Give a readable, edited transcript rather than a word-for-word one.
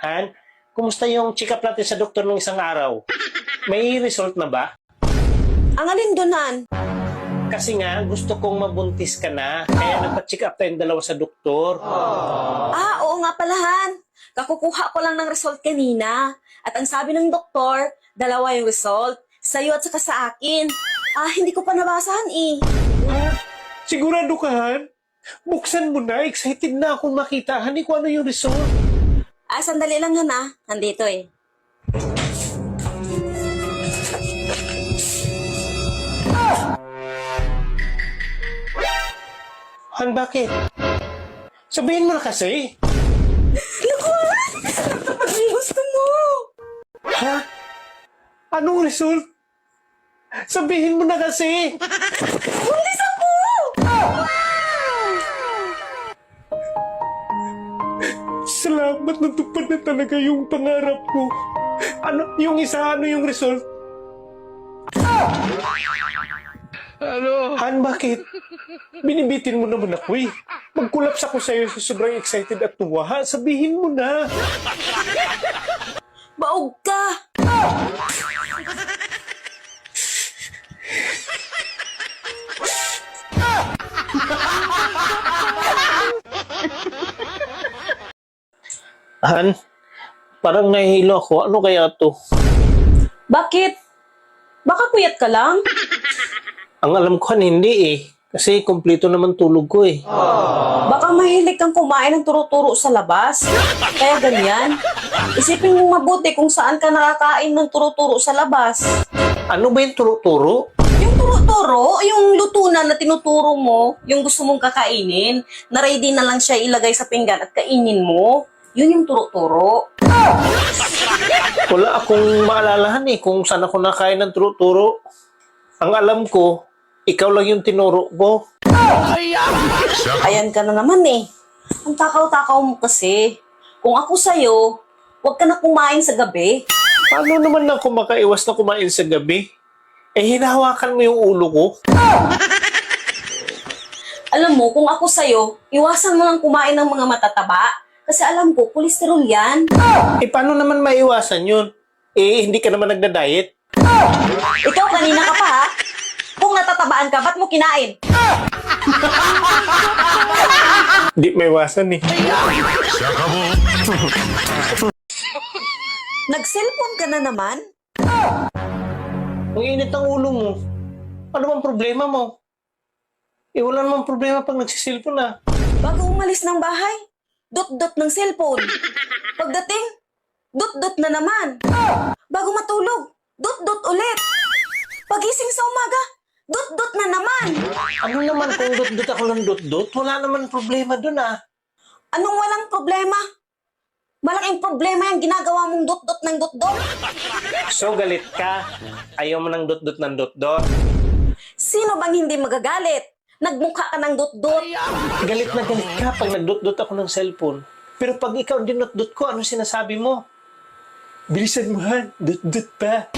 Han, kumusta yung check-up natin sa doktor nung isang araw? May result na ba? Ang alin doon, Han? Kasi nga, gusto kong mabuntis ka na. Kaya nagpa-check up tayong dalawa sa doktor. Oo nga pala, Han. Kakukuha ko lang ng result kanina. At ang sabi ng doktor, dalawa yung result. Sa'yo at saka sa akin. Hindi ko pa nabasahan eh. Sigurado ka, Han? Buksan mo na. Excited na akong makita. Hani ko ano yung result. Sandali lang, Han, ah. Nandito eh. Han, bakit? Sabihin mo na kasi. Naku, Han! Kapag gusto mo! Ha? Anong result? Sabihin mo na kasi. Buntis ako! Salamat, natupad na talaga yung pangarap ko. Ano yung result? Han, bakit? Binibitin mo naman ako eh. Magkulaps ako sa'yo sa sobrang excited at tuwa. Ha? Sabihin mo na. Baog ka! Han, parang nahihilo ako. Ano kaya to? Bakit? Baka puyat ka lang? Ang alam ko, Han, hindi eh. Kasi kumpleto naman tulog ko eh. Baka mahilig kang kumain ng turo-turo sa labas. Kaya ganyan. Isipin mo mabuti kung saan ka nakakain ng turo-turo sa labas. Ano ba yung turo-turo? Yung turo-turo, yung lutunan na tinuturo mo, yung gusto mong kakainin, na ready na lang siya ilagay sa pinggan at kainin mo, yun yung turo-turo. Wala akong maalalahan eh kung saan ako nakain ng turo-turo. Ang alam ko, ikaw lang yung tinuro ko. Ayan ka na naman eh. Ang takaw-takaw mo kasi. Kung ako sa'yo, huwag ka na kumain sa gabi. Paano naman ako makaiwas na kumain sa gabi? Eh, hinahawakan mo yung ulo ko. Alam mo, kung ako sa'yo, iwasan mo lang kumain ng mga matataba. Kasi alam ko, kolesterol yan. Eh, paano naman maiwasan yun? Eh, hindi ka naman nagda-diet. Ikaw, kanina ka pa ha? Kung natatabaan ka, ba't mo kinain? Hindi maiwasan eh. Nag-cellphone ka na naman? Ang init ng ulo mo. Ano bang problema mo? Eh, wala namang problema pag nagsisilpon na. Bago umalis ng bahay, dot-dot ng cellphone. Pagdating, dot-dot na naman. Bago matulog, dot-dot ulit. Pagising sa umaga, dot-dot na naman. Ano naman kung dot-dot ako ng dot-dot? Wala naman problema dun ah. Anong walang problema? Malaking problema yung ginagawa mong dot-dot ng dot-dot. So, galit ka? Ayaw mo ng dot-dot ng dot-dot? Sino bang hindi magagalit? Nagmukha ka ng dot-dot. Galit na galit ka pag nag-dot-dot ako ng cellphone. Pero pag ikaw dinot-dot ko, ano sinasabi mo? Bilisan mo, Han. Dot-dot pa.